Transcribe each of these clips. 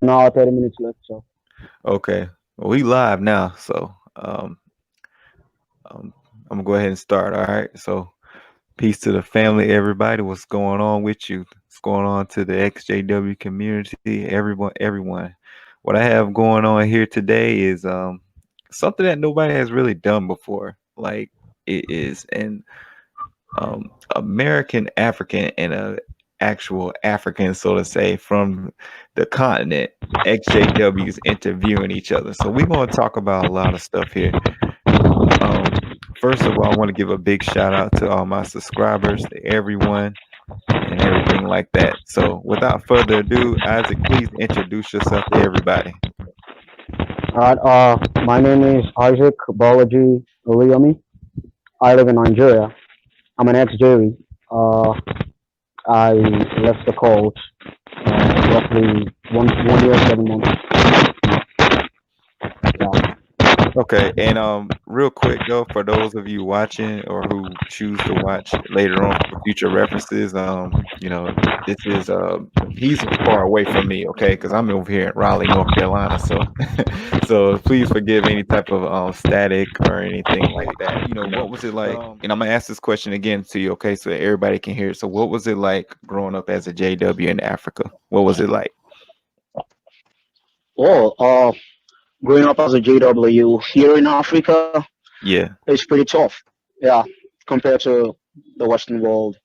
An hour, 30 minutes left. So, Okay. Well, we live now, so um, I'm gonna go ahead and start. All right. So, peace to the family, everybody. What's going on with you? What's going on to the XJW community? Everyone. What I have going on here today is something that nobody has really done before. Like it is an American African and a actual African, so to say, from the continent. XJWs interviewing each other. So we're going to talk about a lot of stuff here. Um, First of all, I want to give a big shout out to all my subscribers, to everyone, and everything like that. So without further ado, Isaac, please introduce yourself to everybody. all right. My name is Isaac Balaji Uliyami. I live in Nigeria. I'm an ex-Jerry. Uh, I left the court roughly one year, 7 months. Yeah. Okay, and real quick though, for those of you watching or who choose to watch later on for future references, this is he's far away from me, okay, because I'm over here in Raleigh, North Carolina, so so please forgive any type of static or anything like that. What was it like? And I'm gonna ask this question again to you, okay, so that everybody can hear it. So, what was it like growing up as a JW in Africa? What was it like? Well, growing up as a JW here in Africa Yeah. is pretty tough. Yeah, compared to the Western world.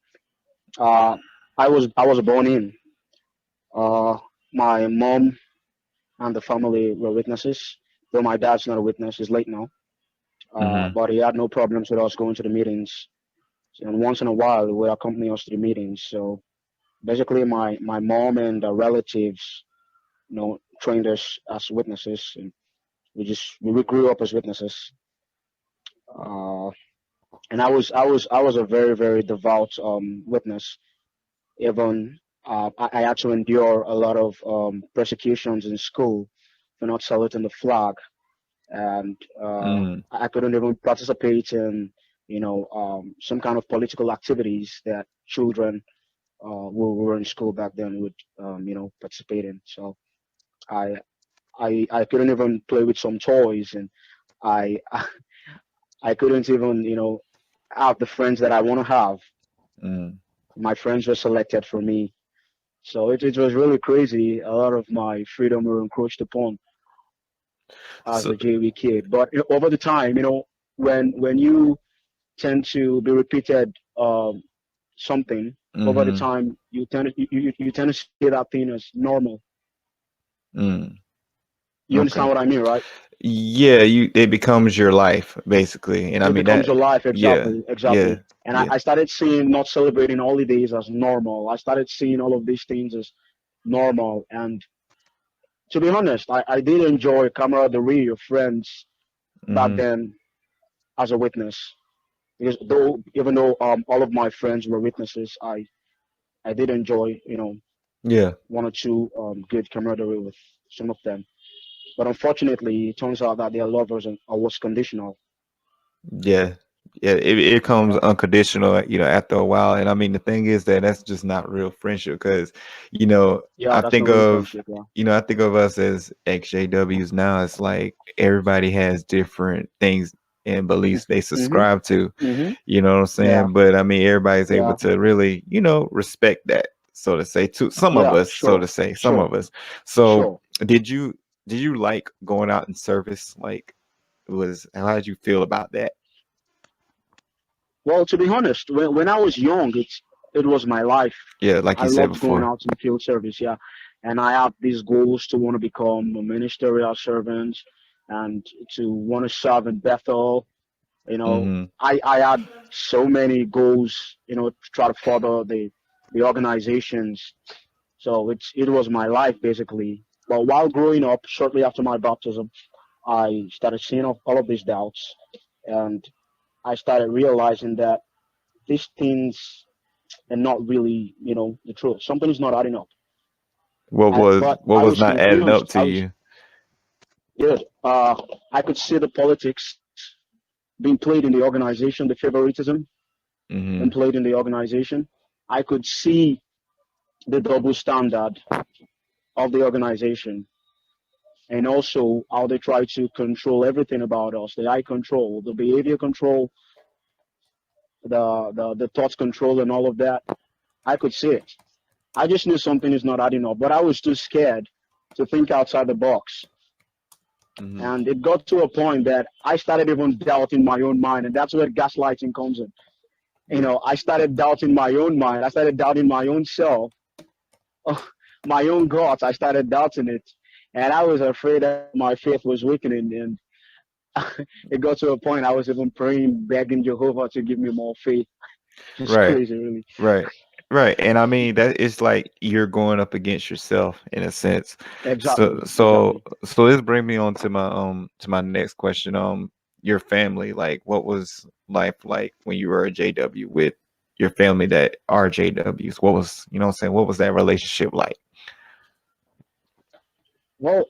Uh, I was born in. Uh, my mom and the family were witnesses. Though my dad's not a witness, he's late now. Mm-hmm. But he had no problems with us going to the meetings. And once in a while, he would accompany us to the meetings. So basically, my mom and the relatives, trained us as witnesses, and we grew up as witnesses. Uh, and I was a very very devout witness. Even I had to endure a lot of persecutions in school for not saluting the flag, and Mm. I couldn't even participate in some kind of political activities that children who were in school back then would participate in. So I I couldn't even play with some toys, and I I couldn't even have the friends that I want to have. Mm. My friends were selected for me. So it was really crazy. A lot of my freedom were encroached upon as So. a JV kid. But over the time, when you tend to be repeated something over the Mm-hmm. time, you tend to see that thing as normal. Mm. You understand Okay. what I mean, right? Yeah, it becomes your life basically, and I It mean becomes that. your life, Yeah, exactly, yeah, exactly. And I, yeah. I started seeing not celebrating holidays as normal. I started seeing all of these things as normal. And to be honest, I did enjoy camaraderie of friends back Mm-hmm. then as a witness. Because even though all of my friends were witnesses, I did enjoy Yeah, one or two good camaraderie with some of them. But unfortunately, it turns out that their lovers was conditional. yeah, yeah. It comes Yeah, unconditional, after a while. And I mean, the thing is that that's just not real friendship because, yeah, I that's think not real of, friendship. Yeah, I think of us as XJWs now. It's like everybody has different things and beliefs they mhm, subscribe to. mhm, You know what I'm yeah, saying? But I mean, everybody's able yeah, to really, respect that, so to say, to some of yeah, us, so sure, to say, some sure, of us. So sure. did you like going out in service? Like, how did you feel about that? Well, to be honest, when I was young, it was my life. Yeah, like I you said loved going before. out in field service, yeah, and I have these goals to want to become a ministerial servant and to want to serve in Bethel. You know, Mm-hmm. I had so many goals, to try to further the organizations. So it was my life basically. But while growing up, shortly after my baptism, I started seeing all of these doubts, and I started realizing that these things are not really, the truth. Something is not adding up. But What I was was not adding confused. up to you? Yeah, I could see the politics being played in the organization, the favoritism being Mm-hmm. played in the organization. I could see the double standard of the organization, and also how they try to control everything about us, the eye control, the behavior control, the thoughts control, and all of that. I could see it. I just knew something is not adding up, but I was too scared to think outside the box. Mhm. And it got to a point that I started even doubting my own mind, and that's where gaslighting comes in. Yeah. I started doubting my own mind. I started doubting my own self, my own gods. I started doubting it, and I was afraid that my faith was weakening. And it got to a point I was even praying, begging Jehovah to give me more faith. It's Right. crazy, really. Right. Right. And I mean that is like you're going up against yourself in a sense. So Exactly, so exactly. so this brings me on to my next question. Your family, like what was life like when you were a JW with your family that are JWs? What was what I'm saying? What was that relationship like? Well,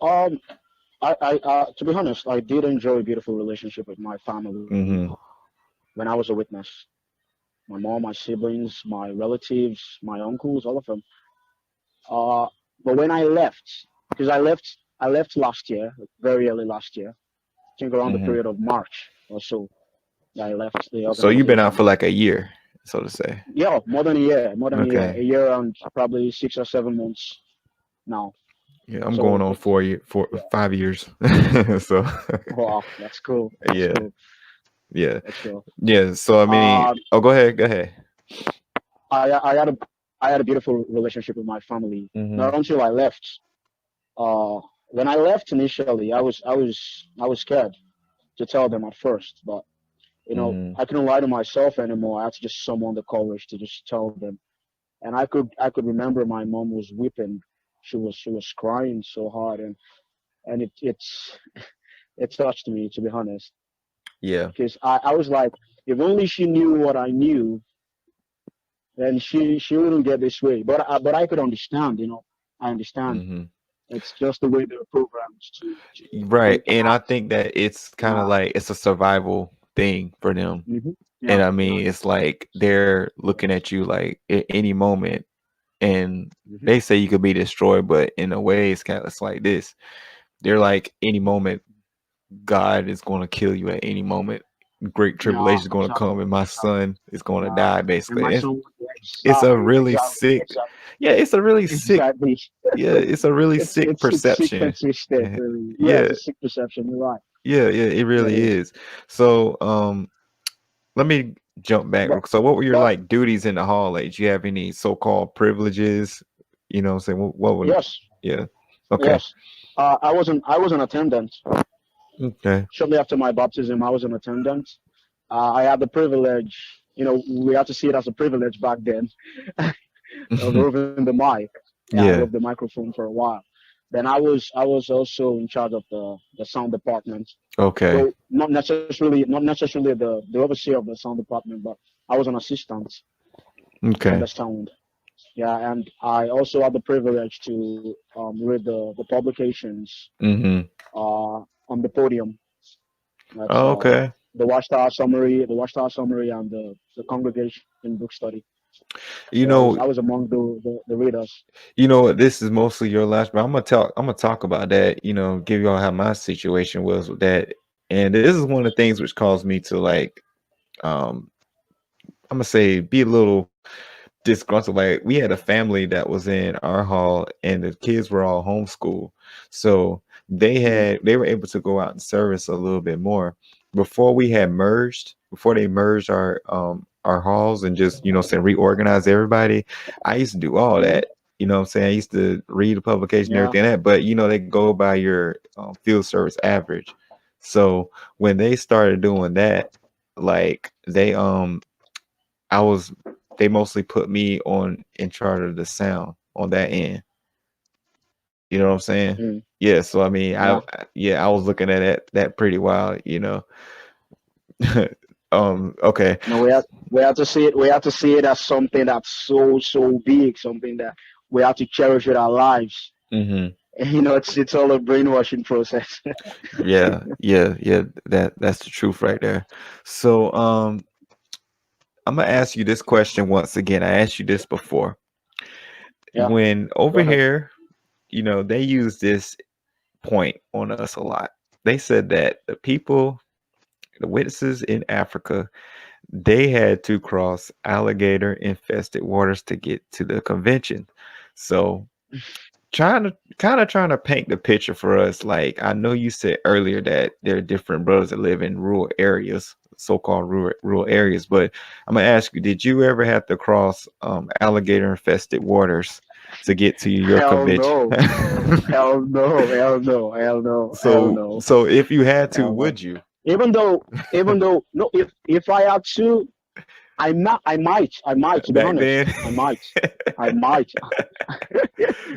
to be honest, I did enjoy a beautiful relationship with my family Mm-hmm. when I was a witness. My mom, my siblings, my relatives, my uncles, all of them. Uh, but when I left, because I left last year, very early last year, I think around the Mm-hmm. period of March or so, I left the So you've been out organization. for like a year, so to say. Yeah, Okay. a year and probably 6 or 7 months now. Yeah, I'm going So on it's, four yeah, 5 years. So wow, that's cool. That's yeah, cool. yeah. That's cool. Yeah. So I mean, Uh, oh, go ahead, go ahead. I had a beautiful relationship with my family. Mm-hmm. Not until I left. Uh, when I left initially, I was scared to tell them at first, but Mm-hmm. I couldn't lie to myself anymore. I had to just summon the courage to just tell them. And I could remember my mom was weeping. She was crying so hard, and it touched me, to be honest, Yeah. because I was like, if only she knew what I knew, then she wouldn't get this way. But I could understand. I understand. Mm-hmm. It's just the way they're programmed to Right. think and And I act. think that it's kind of Yeah. like it's a survival thing for them. Yeah. And I Yeah. mean, it's like they're looking at you like at any moment, and Hmm. they say you could be destroyed, but in a way, it's like this. They're like any moment, God is going to kill you at any moment. Great Yeah. tribulation is going to Exactly. come, and my Exactly. son is going to Yeah. die. And my Basically, son, it's a exactly, really exactly, sick. exactly, Yeah, it's a really sick. exactly. Yeah, it's a really sick It's sick and perception. twisted. Really. Yeah, it's Yeah, a sick perception. You're right. yeah, yeah. It It really is. is. So, let me jump back. But So, what were your but like duties in the hall? Like, do you have any so-called privileges? What I'm saying, what would? yes, Yeah. Okay. yes. I was an attendant. Okay. Shortly after my baptism, I was an attendant. I had the privilege. We had to see it as a privilege back then of roving the mic. Yeah, I roved the Yeah. microphone for a while. Then I was also in charge of the sound department. Okay. Though not necessarily the overseer of the sound department, but I was an assistant on Okay. the sound. Yeah, and I also had the privilege to read the publications Mm-hmm. on the podium. That's Okay. the Watchtower summary, and the congregation book study. So You know, I was among the readers. this is mostly your last, but I'm gonna talk about that, give y'all how my situation was with that. And this is one of the things which caused me to like um I'm gonna say be a little disgruntled. Like we had a family that was in our hall and the kids were all homeschooled. So Mm, they were able to go out and service a little bit more. Before they merged our halls and just, reorganize everybody, I used to do all mm, that. What I'm saying? I used to read the publication and yeah. everything that, but they go by your field service average. So when they started doing that, like I was they mostly put me on in charge of the sound on that end. You know what I'm saying? Mm, Yeah. So I mean, yeah. I was looking at that pretty wild. Okay. No, we have to see it. We have to see it as something that's so big, something that we have to cherish with our lives. Hmm. It's all a brainwashing process. Yeah, yeah, yeah. That's the truth right there. So I'm gonna ask you this question once again. I asked you this before. Yeah, When go over ahead. here they use this point on us a lot. They said that the witnesses in Africa, they had to cross alligator infested waters to get to the convention. So trying to paint the picture for us. Like, I know you said earlier that there are different brothers that live in rural areas, so-called rural areas, but I'm gonna ask you, did you ever have to cross alligator infested waters to get to your Hell convention? no. Hell no. Hell no. Hell no. Hell so no. so if you had to, Hell no. would you? Even though, no, if I had to, I might, to be Back honest, then? I might.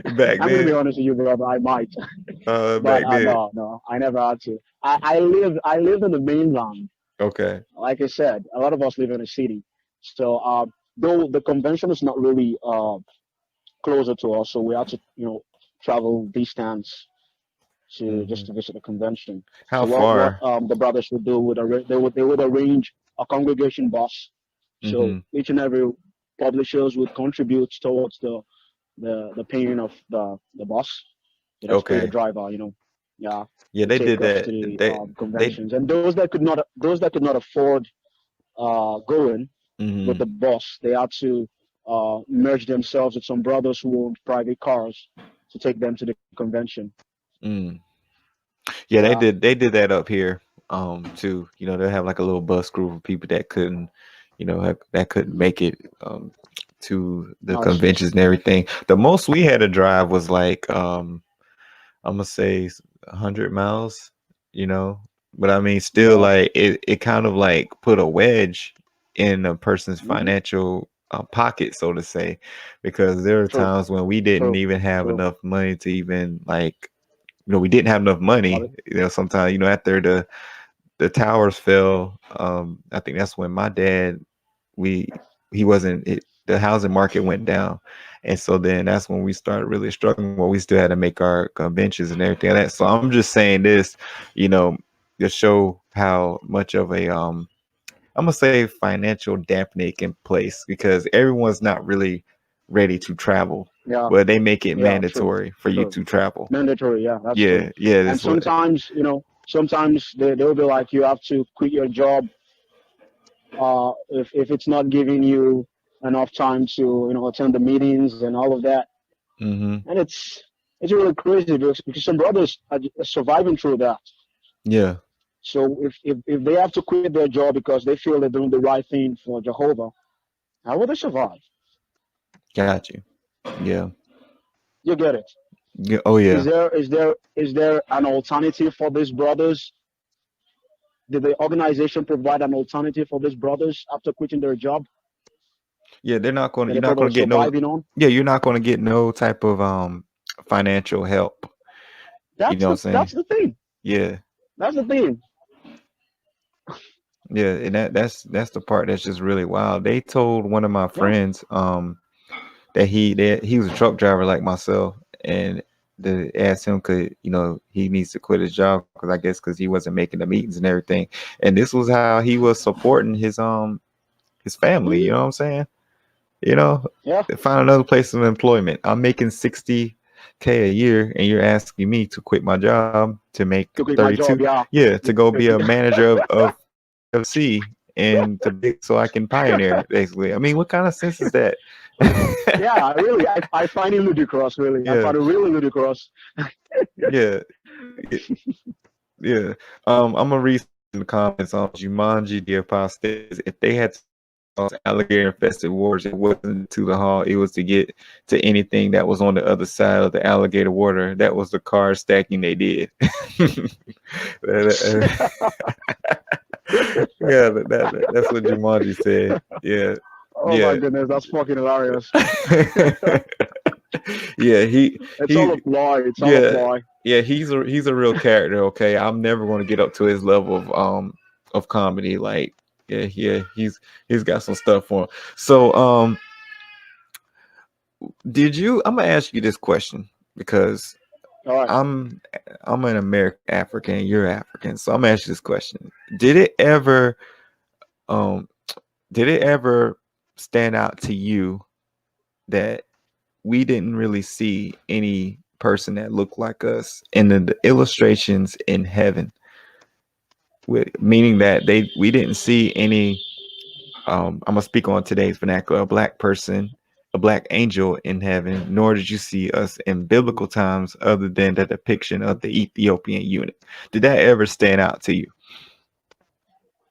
Back I'm gonna be then? honest with you, brother. I might, but Back then. no, no, I never had to. I lived in the mainland. Okay. Like I said, a lot of us live in a city, so though the convention is not really closer to us, so we had to, travel distance to just Hmm. to visit the convention. How So what far? the brothers would do they would arrange a congregation bus. So Hmm. each and every publishers would contribute towards the paying of the bus. You'd have to pay the Okay. driver, yeah, Yeah, to they take did us that. to the They conventions. And those that could not afford going with hmm. the bus, they had to merge themselves with some brothers who owned private cars to take them to the convention. Mm. Yeah, Yeah, they did that up here too. They have like a little bus group of people that couldn't, that couldn't make it to the I see. conventions and everything. The most we had to drive was like I'm gonna say 100 miles, you know. But I mean, still, Yeah. like it kind of like put a wedge in a person's Hmm. financial pocket, so to say, because there are True. times when we didn't True. even have True. enough money to even like, we didn't have enough Love money. it. Sometimes, after the towers fell, I think that's when my dad, we he wasn't it, the housing market went down, and so then that's when we started really struggling. Well, we still had to make our conventions and everything like that. So I'm just saying this, you know to show how much of a I'm gonna say financial dampening in place, because everyone's not really ready to travel, Yeah. but they make it Yeah. True. mandatory for you True. to travel. Mandatory. Yeah, that's true. Yeah, And that's what. sometimes they'll be like, you have to quit your job if it's not giving you enough time to attend the meetings and all of that. Hmm. And it's really crazy because some brothers are surviving through that. Yeah, So if they have to quit their job because they feel they're doing the right thing for Jehovah, how will they survive? got you. Yeah. You get it. Yeah. Oh Is yeah. there is there is there an alternative for these brothers? Did the organization provide an alternative for these brothers after quitting their job Yeah, they're not going to that you're they're not going probably to get no surviving on? yeah, you're not going to get no type of financial help. You That's know what the I'm saying? that's the thing. Yeah. That's the thing. Yeah, and that's the part that's just really wild. They told one of my Yeah, friends that he was a truck driver like myself, and they asked him, could he needs to quit his job, because I guess because he wasn't making the meetings and everything. And this was how he was supporting his family, you hmm, know what I'm saying? You know, yeah. find another place of employment. I'm making 60K a year, and you're asking me to quit my job to make To quit my 32. job. Yeah, Yeah, to go be a yeah. manager of FC, and to be so I can pioneer. Basically, I mean, what kind of sense is that? Yeah, really, I find it ludicrous. Really, I Yeah, find it really ludicrous. yeah, yeah. I'm gonna read some in the comments on Jumanji. The apostate, if they had alligator infested waters, it wasn't to the hall, it was to get to anything that was on the other side of the alligator water. That was the card stacking they did. Yeah, that's what Jumanji said. Yeah, Oh my yeah. goodness, that's fucking hilarious. Yeah, It's all a he ploy. It's all a yeah, ploy. yeah, he's a real character, okay? I'm never going to get up to his level of comedy. Like, yeah, he's got some stuff for him. So did you I'm gonna ask you this question, because All right. I'm I'm an American African, you're African. So I'm gonna ask you this question. Did it ever um did it ever stand out to you that we didn't really see any person that looked like us, and then the illustrations in heaven, meaning that we didn't see any. I'm gonna speak on today's vernacular: a black person, a black angel in heaven. Nor did you see us in biblical times, other than the depiction of the Ethiopian eunuch. Did that ever stand out to you?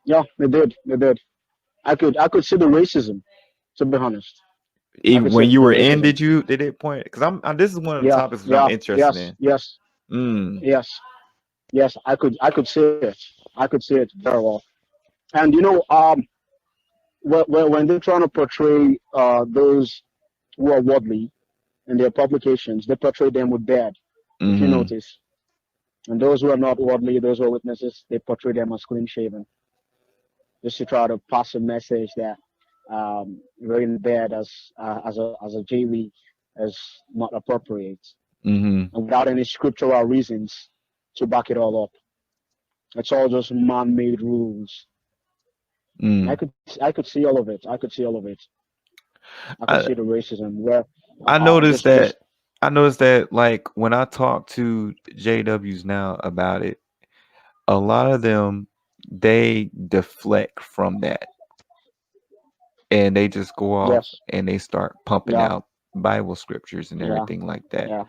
Yeah, they did. They did. I could see the racism. To be honest, I Even could see when the you were in, racism. did it point? Because this is one of the Yeah, topics that I'm yeah, interested yes, in. yes, Mm, yes, yes. I could see it. I could see it very well. And when they're trying to portray those who are worldly in their publications, they portray them with bad. If you mm-hmm, notice, and those who are not worldly, those who are witnesses, they portray them as clean shaven, just to try to pass a message that very bad as a JV is not appropriate, mm-hmm, and without any scriptural reasons to back it all up. It's all just man-made rules. And mm. I could see all of it. I could see all of it. I could I see the racism where I noticed just that I noticed that like when I talk to JWs now about it, a lot of them they deflect from that and they just go off yes, and they start pumping yeah, out Bible scriptures and yeah, everything like that. yeah,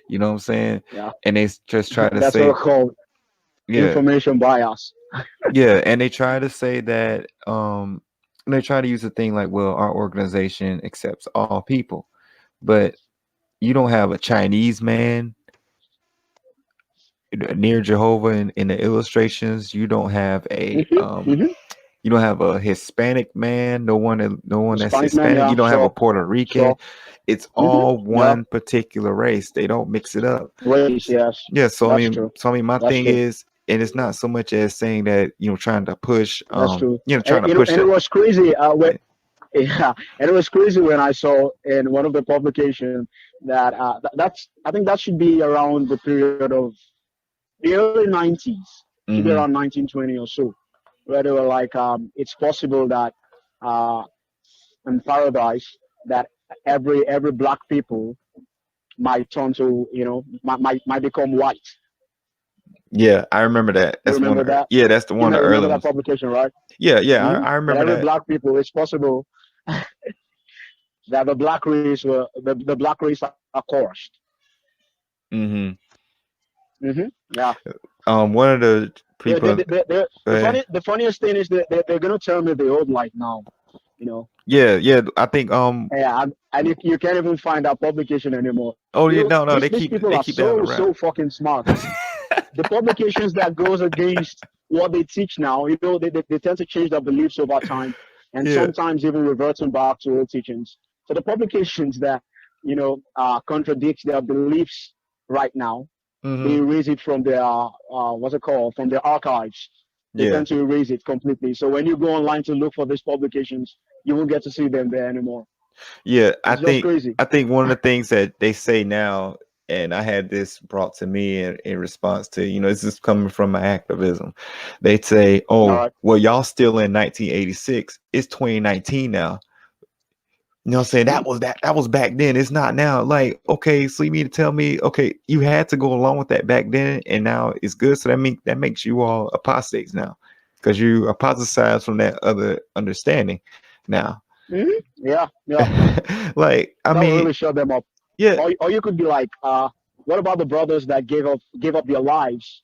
You know what I'm saying? yeah. And they just try to That's what I say, call yeah, information bias. yeah, and they try to say that they try to use a thing like, well, our organization accepts all people, but you don't have a Chinese man near Jehovah in the illustrations. You don't have a Hmm. Hmm. you don't have a Hispanic man, no one that's Hispanic man, Hispanic. yeah, You don't have a sure, Puerto Rican. sure. It's Hmm. all Yeah, one particular race. They don't mix it up. race, yes, Yeah, that's true. so I mean, my That's thing true. is, and it's not so much as saying that trying to push, That's true. trying to push And it it. was crazy. Yeah. Yeah, and it was crazy when I saw in one of the publications that I think that should be around the period of the early 90s, should be Mm-hmm. around 1920 or so, where they were like, it's possible that uh, in paradise that every black people might turn to might become white. Yeah, I remember that. You That's one remember of that? yeah, that's the You one know, of the early remember that ones. publication, right? Yeah, yeah, Hmm. I That remember every that. black people, it's possible that the black race are cursed. Mm-hmm. Hmm. Yeah. One of the people. Uh, The funniest thing is that they're gonna tell me the old light now. You know, yeah, yeah. I think yeah, and you can't even find that publication anymore. Oh yeah, no, These people they are keep that on the so route. fucking smart. The publications that goes against what they teach now, they tend to change their beliefs over time, and Yeah. sometimes even reverting back to old teachings. So the publications that contradict their beliefs right now, they Mm-hmm. erase it from their what's it called, from their archives. They Yeah. tend to erase it completely. So when you go online to look for these publications, you won't get to see them there anymore. Yeah. It's just crazy. I think one of the things that they say now, and I had this brought to me in response to, this is coming from my activism. They say, All oh, right. well, y'all still in 1986. It's 2019 now. You know what I'm saying? That was back then. It's not now. Like, okay, so you mean to tell me, okay, you had to go along with that back then and now it's good. So that makes you all apostates now. Because you apostatize from that other understanding now. Hmm. Yeah, yeah. Like, I That will mean, really shut them up. yeah, Or you could be like, what about the brothers that gave up their lives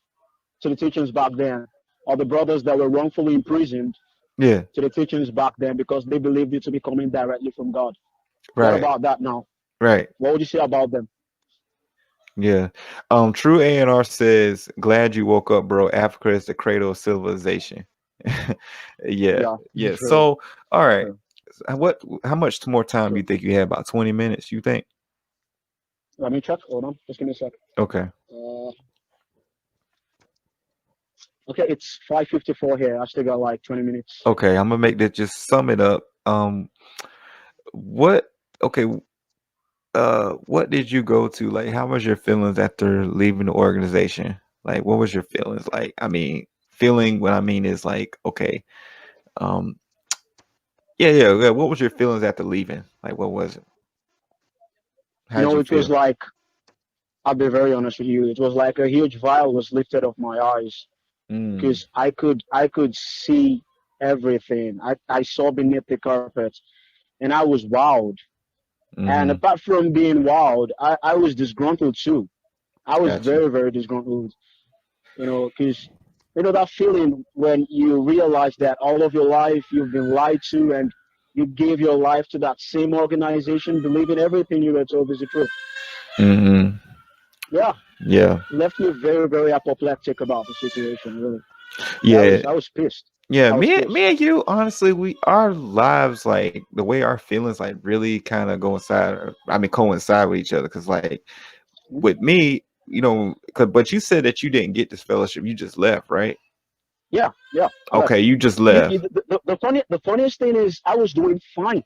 to the teachings back then, or the brothers that were wrongfully imprisoned yeah, to the teachings back then because they believed it to be coming directly from God? What right, about that now? right. What would you say about them? Yeah. True A&R says, glad you woke up, bro. Africa is the cradle of civilization. Yeah, Yeah, yeah. true, So, all right. true, How much more time do you true. think you have? About 20 minutes, you think? Let me check. Hold on, just give me a sec. Okay. Uh, okay, it's 5:54 here. I still got like 20 minutes. Okay, I'm gonna make that just sum it up. What okay, what did you go to? Like, how was your feelings after leaving the organization? Like, what was your feelings like? I mean, feeling what I mean is like, okay, um, yeah, yeah, yeah. What was your feelings after leaving? Like, what was it? How'd you It was feel? like I'll be very honest with you. It was like a huge veil was lifted off my eyes Mm, because I could see everything. I saw beneath the carpet, and I was wowed. And mhm. apart from being wowed, I was disgruntled too. I was Gotcha. very, very disgruntled, because that feeling when you realize that all of your life you've been lied to, and you gave your life to that same organization, believing everything you were told is the truth. Mhm. Yeah, Yeah. left me very, very apoplectic about the situation. Really, yeah, I Yeah. was I was pissed. Yeah, I was me pissed. and you, honestly, we our lives like the way our feelings like really kind of coincide with each other. Cause like Hmm? with me, but you said that you didn't get this fellowship, you just left, right? Yeah, yeah, I Okay, left. you just left. The funniest thing is I was doing fine.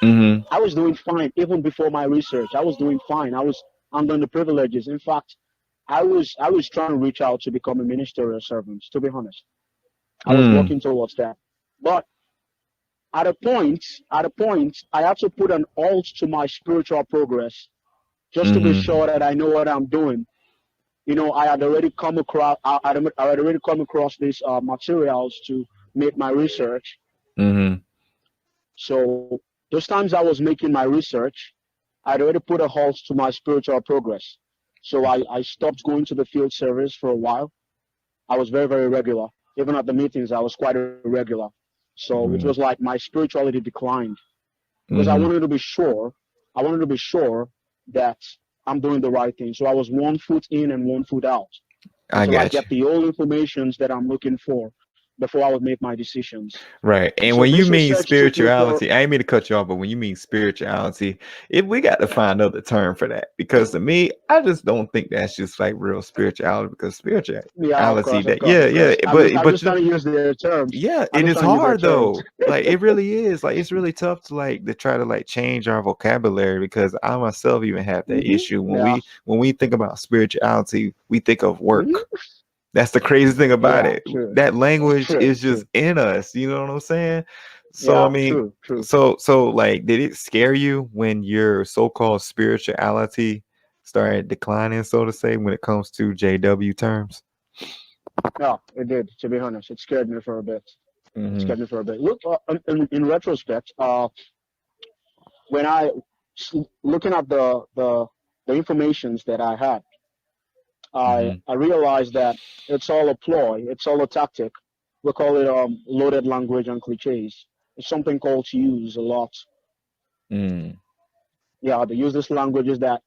Mm-hmm. I was doing fine even before my research. I was doing fine. I was under the privileges. In fact, I was trying to reach out to become a ministerial servant. To be honest, I was Mm, working towards that. But at a point, I had to put an halt to my spiritual progress just to be mm-hmm. sure that I know what I'm doing. I had already come across I had already come across these materials to make my research. Mm-hmm. So those times I was making my research, I'd already put a halt to my spiritual progress. So I stopped going to the field service for a while. I was very, very regular. Even at the meetings, I was quite irregular. So it was Mm-hmm. like my spirituality declined because I Mm-hmm. wanted to be sure. I wanted to be sure that I'm doing the right thing. So I was one foot in and one foot out I until I got get you. the old informations that I'm looking for before I would make my decisions. Right. And So when you this mean research took me for. spirituality, I ain't mean to cut you off, but when you mean spirituality, if we got to find another term for that, because to me, I just don't think that's just like real spirituality. Because Yeah, of spirituality, course, of that course, yeah, of yeah, course. I'm just but I'm just you know, trying to use their terms. yeah, I'm it just is trying to use their hard terms. though. Like it really is. Like it's really tough to try to like change our vocabulary because I myself even have that issue when Yeah. we think about spirituality, we think of work. Hmm. That's the crazy thing about Yeah. it. True. That language True. is just True. in us. You know what I'm saying? So I Yeah. mean, True. True. so like, did it scare you when your so-called spirituality started declining, so to say, when it comes to JW terms? Yeah. It did. To be honest, it scared me for a bit. It Mm-hmm. scared me for a bit. Look, in retrospect, when looking at the informations that I had, I Mm-hmm. I realized that it's all a ploy. It's all a tactic. We call it loaded language and cliches. It's something called to use a lot. Mm. Yeah, they use these languages that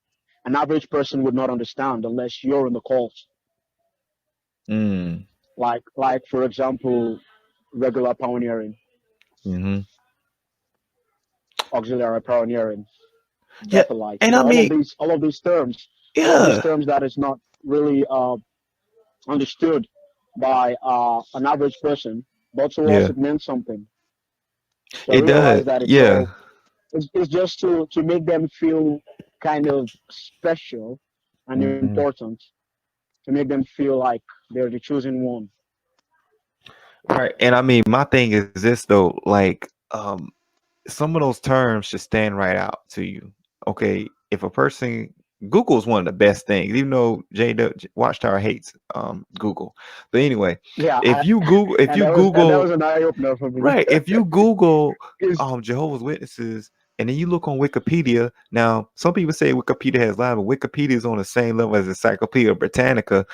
an average person would not understand unless you're in the cult. Mm. Like for example, regular pioneering, Mm-hmm. auxiliary pioneering, Yeah, like and I all of mean, these yeah, terms that is not really understood by an average person, but to us yeah, it meant something. So I it does. realized that Yeah, it's just to make them feel kind of special and mhm. important, to make them feel like they're the chosen one. Right. And I mean, my thing is this though, like, some of those terms should stand right out to you. Okay, if a person Google is one of the best things, even though Watchtower hates Google. But anyway, Yeah, if and you that was Google an eye opener for me. right, if you Google Is Jehovah's Witnesses and then you look on Wikipedia, now some people say Wikipedia has lied, but Wikipedia is on the same level as Encyclopedia Britannica.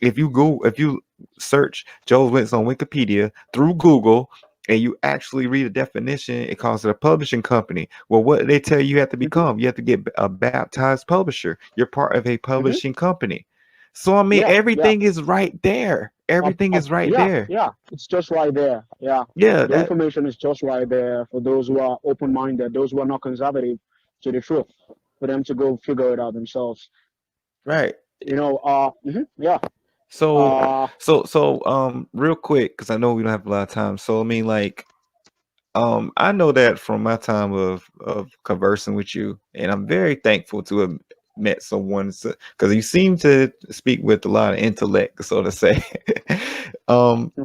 If you search Joe's Witness on Wikipedia through Google and you actually read a definition, it calls it a publishing company. Well, what do they tell you have to hmm become? You have to get a baptized publisher. You're part of a hmm publishing company. So I mean, yeah, yeah, everything is right there. Everything is right yeah, there. yeah. It's just right there. Yeah, Yeah, the that information is just right there for those who are open-minded, those who are not conservative to the truth, for them to go figure it out themselves. right. Yeah. So Uh, real quick, because I know we don't have a lot of time. So I mean, like, I know that from my time of conversing with you, and I'm very thankful to have met someone because you seem to speak with a lot of intellect, so to say.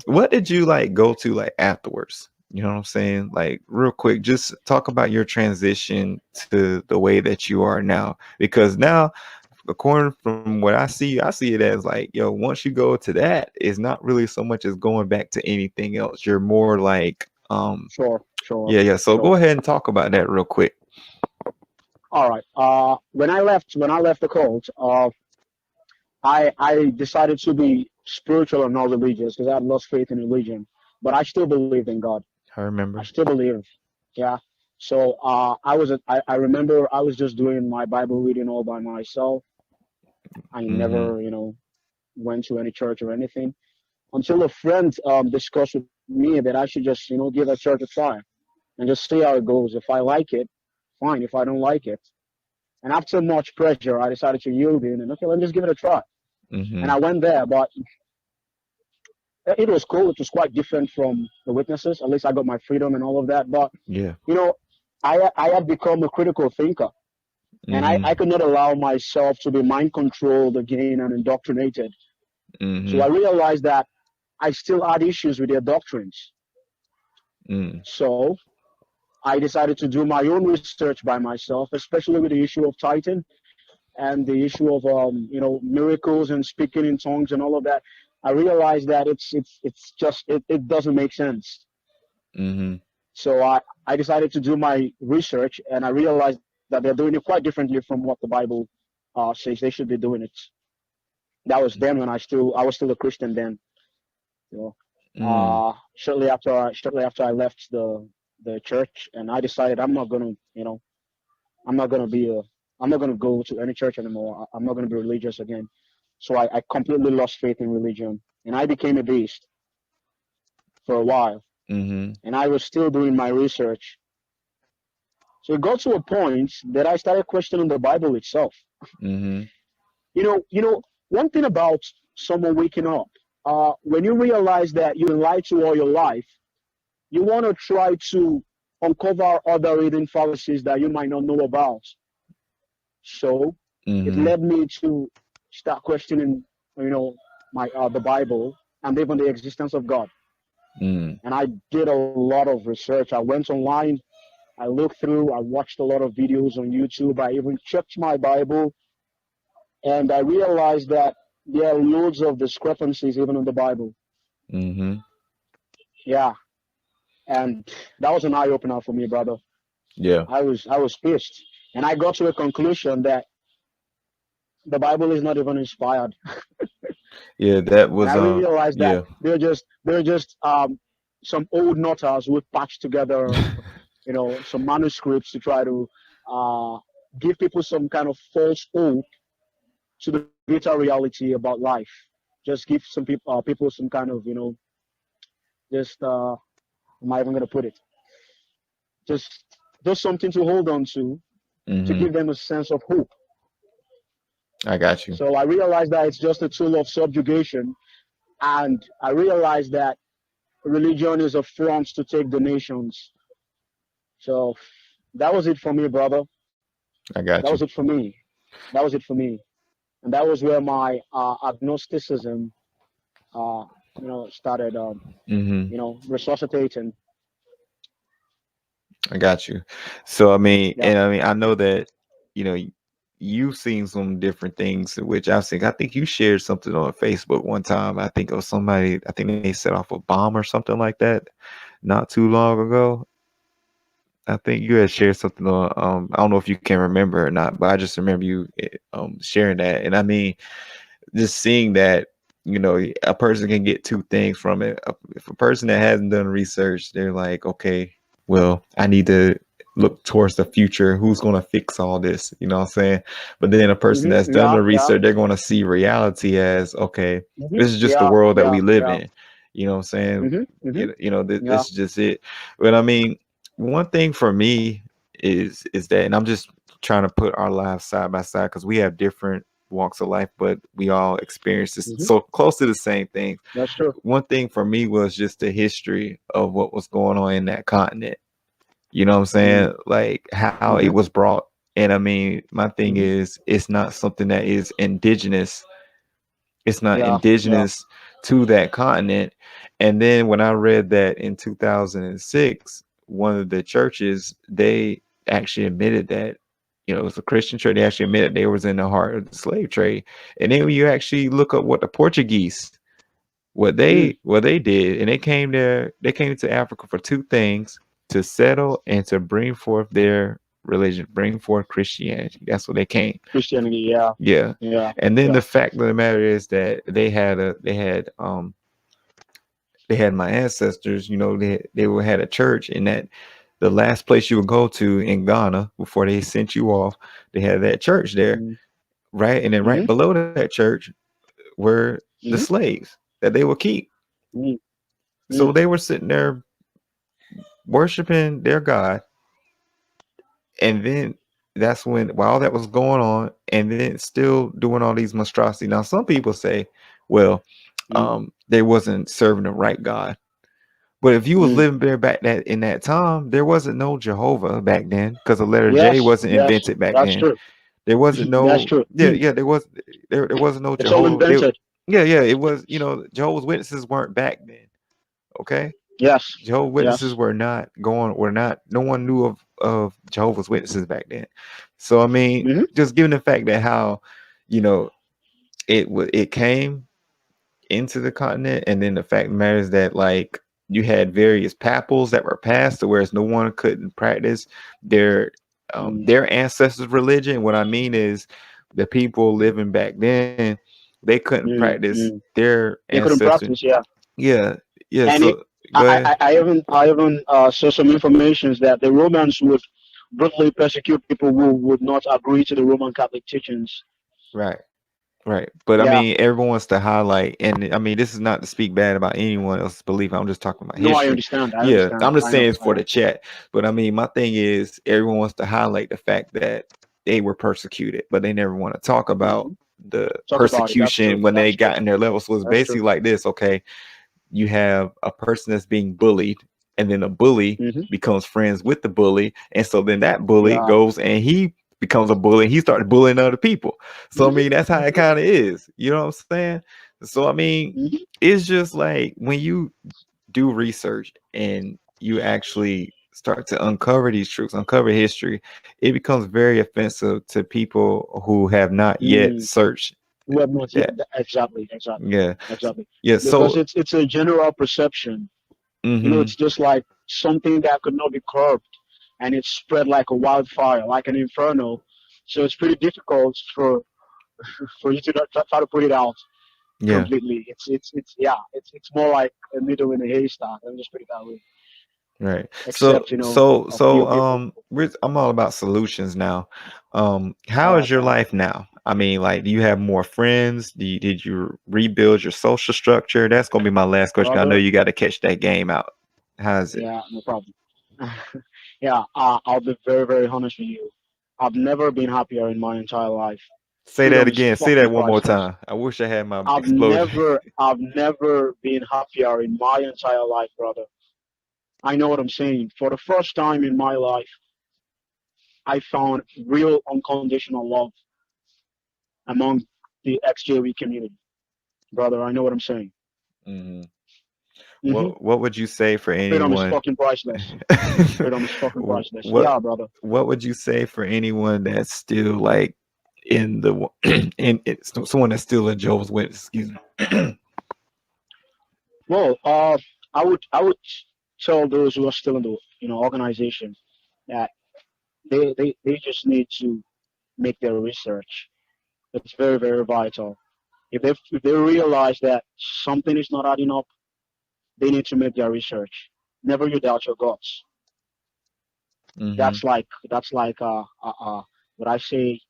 What did you like go to like afterwards? You know what I'm saying? Like real quick, just talk about your transition to the way that you are now, because now according from what I see it as like, yo, once you go to that, it's not really so much as going back to anything else. You're more like, Sure, sure, yeah, yeah. So go sure. ahead and talk about that real quick. All right. When I left the cult, I decided to be spiritual and not religious because I had lost faith in religion, but I still believed in God. I I remember. still believe. Yeah. So I remember I was just doing my Bible reading all by myself. I Mm-hmm. never, went to any church or anything until a friend discussed with me that I should just, give a church a try and just see how it goes. If I like it, fine. If I don't like it, and after much pressure, I decided to yield in and okay, let me just give it a try. And Mm-hmm. I went there, but it was cool. It was quite different from the witnesses. At least I got my freedom and all of that. But Yeah. you know, I had become a critical thinker, and I Mm-hmm. could not allow myself to be mind controlled again and indoctrinated. So Mm-hmm. I realized that I still had issues with their doctrines. Mm. So I decided to do my own research by myself, especially with the issue of Titan and the issue of miracles and speaking in tongues and all of that. I realized that it's just it doesn't make sense. Mm-hmm. So I decided to do my research, and I realized that they're doing it quite differently from what the Bible says they should be doing it. That was then when I was still a Christian then. You know, Mm. shortly after I left the church, and I decided I'm not gonna be a I'm not gonna go to any church anymore. I'm not gonna be religious again. So I completely lost faith in religion, and I became a beast for a while, Mm-hmm. and I was still doing my research. So it got to a point that I started questioning the Bible itself. Mm-hmm. One thing about someone waking up, when you realize that you've been lied to all your life, you want to try to uncover other hidden fallacies that you might not know about. So it Mm-hmm. led me to start questioning, you know, my the Bible and even the existence of God. Mm. And I did a lot of research. I went online, I looked through, I watched a lot of videos on YouTube. I even checked my Bible, and I realized that there are loads of discrepancies even in the Bible. Mm-hmm. Yeah, and that was an eye opener for me, brother. Yeah. I was pissed, and I got to a conclusion that the Bible is not even inspired. Yeah, that And I was realized that yeah. they're just some old nutters who patched together, some manuscripts to try to uh, give people some kind of false hope to the greater reality about life. Just give some people some kind of just how am I even gonna put it? Just just something to hold on to Mm-hmm. give them a sense of hope. I got you. So I realized that it's just a tool of subjugation, and I realized that religion is a front to take donations. So that was it for me, brother. I That got was you. it for me. That was it for me. And that was where my agnosticism, uh, started, Mm-hmm. resuscitating. I got you. So Yeah. I mean, I know that you know you've seen some different things, which I've seen. I think you shared something on Facebook one time. I think it was somebody. I think they set off a bomb or something like that not too long ago. I think you had shared something on. I don't know if you can remember or not, but I just remember you sharing that. And I mean, just seeing that, a person can get two things from it. If a person that hasn't done research, they're like, okay, well, I need to look towards the future. Who's going to fix all this? You know what I'm saying? But then a person that's done Yeah. the Yeah. research, they're going to see reality as, okay, this is just the Yeah. world that Yeah. we live Yeah. in. You know what I'm saying? Hmm. This Yeah. is just it. But I mean, one thing for me is that, and I'm just trying to put our lives side by side because we have different walks of life, but we all experience this Hmm. so close to the same things. That's true. One thing for me was just the history of what was going on in that continent. You know what I'm saying? Mm. Like how it Hmm. was brought. And I mean, my thing Hmm. is, it's not something that is indigenous. It's not Yeah. Yeah. indigenous to that continent. And then when I read that in 2006, one of the churches, they actually admitted that. it was a Christian church. They actually admitted they was in the heart of the slave trade. And then when you actually look up what the Portuguese, mm, what they did, and they came there, they came to Africa for two things: to settle and to bring forth their religion, bring forth Christianity. That's what they came. Christianity. Yeah, Yeah. yeah, And then yeah. the fact of the matter is that they had my ancestors, had a church, and that the last place you would go to in Ghana before they sent you off, they had that church there, Mm, right? And then right mm-hmm, below that church were the mm-hmm, slaves that they would keep. mm, So mm, they were sitting there worshiping their God, and then that's when while that was going on, and then still doing all these monstrosities. Now, some people say, well, mm, they wasn't serving the right God. But if you was mm. living there back that in that time, there wasn't no Jehovah back then because the letter J Yes, wasn't yes, invented back that's then. true. There wasn't That's no true. yeah, yeah, there wasn't no It's all Jehovah. invented. Yeah, yeah, it was, Jehovah's Witnesses weren't back then. Okay? Yes, Jehovah's Witnesses yes. were not no one knew of Jehovah's Witnesses back then. So I mean, Mm-hmm, just given the fact that how, you know, it came into the continent, and then the fact matters that like you had various papals that were passed to whereas no one couldn't practice their mm, their ancestors' religion. What I mean is the people living back then, they couldn't mm, practice mm. their They couldn't ancestors. practice. Yeah, Yeah, yeah. and So go ahead. I even saw some information that the Romans would brutally persecute people who would not agree to the Roman Catholic teachings. Right. Right. But I Yeah, mean, everyone wants to highlight, and I mean, this is not to speak bad about anyone else's belief. I'm just talking about no, I history. understand. I Yeah, understand. I'm just I know. saying it's I for the know. chat. But I mean, my thing is, everyone wants to highlight the fact that they were persecuted, but they never want to talk about Hmm. the Talk about it. That's true. persecution when they That's true. got in their level. So it's That's true. basically like this. Okay, you have a person that's being bullied, and then a bully Hmm. becomes friends with the bully, and so then that bully Yeah. goes and he becomes a bully, and he started bullying other people. So I Hmm. mean, that's how it Hmm. kind of is. You know what I'm saying? So I mean, Hmm. it's just like when you do research and you actually start to uncover these truths, uncover history, it becomes very offensive to people who have not yet Mm. searched Who have not yet. that. Exactly. Exactly. Yeah, Exactly. yeah. Because So, it's a general perception. mm-hmm, It's just like something that could not be curbed, and it's spread like a wildfire, like an inferno. So it's pretty difficult for you to try to put it out yeah. completely. It's yeah. It's more like a needle in a haystack. Let me just put it that way. Right. So Except so a few so people. I'm all about solutions now. All How is right, your man. life now? I mean, like, do you have more friends? Did you rebuild your social structure? That's gonna be my last question. I know Brother. you got to catch that game out. How's it? Yeah, no problem. Yeah, I'll be very, very honest with you. I've never been happier in my entire life. Say that Freedom is again. Say fucking that one more priceless. time. I wish I had my explosion. I've never been happier in my entire life, brother. I know what I'm saying. For the first time in my life, I found real unconditional love among the XJV community, brother. I know what I'm saying. Hmm. Hmm. What would you say for Freedom is anyone? fucking priceless. Freedom is fucking priceless. what Yeah, brother. what would you say for anyone that's still like in the in it's someone that's still a Jehovah's Witness? Excuse me. Well, I would tell those who are still in the organization that they just need to make their research. It's very, very vital. If they realize that something is not adding up, they need to make their research. Never you doubt your guts. Hmm. That's like what I say,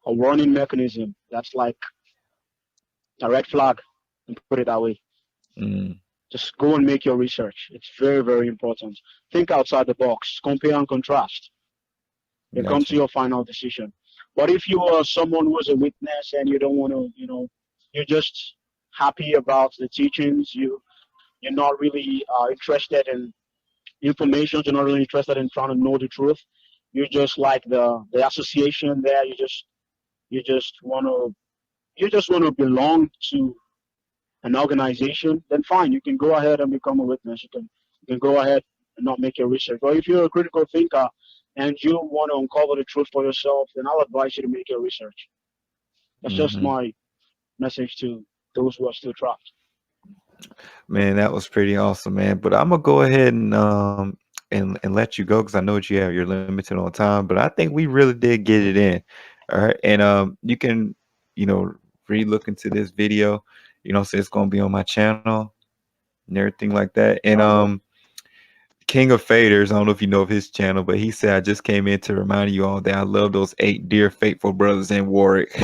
a warning mechanism. That's like a red flag, and put it that way. Mm, Just go and make your research. It's very, very important. Think outside the box. Compare and contrast. Then come to gotcha. your final decision. But if you are someone who is a witness and you don't want to, you're just happy about the teachings, you're not really interested in information, you're not really interested in trying to know the truth. You just like the association there. You just want to you just want to belong to an organization. Then fine, you can go ahead and become a witness. You can go ahead and not make your research. But if you're a critical thinker and you want to uncover the truth for yourself, then I'll advise you to make your research. That's just Mhm. my message to those who are still trapped. Man, that was pretty awesome, man. But I'm gonna go ahead and and let you go because I know that you're limited on time. But I think we really did get it in. All right. And you can, you know, re-look into this video, so it's gonna be on my channel and everything like that. And Okay. King of Faders, I don't know if you know of his channel, but he said I just came in to remind you all that I love those 8 dear faithful brothers in Warwick.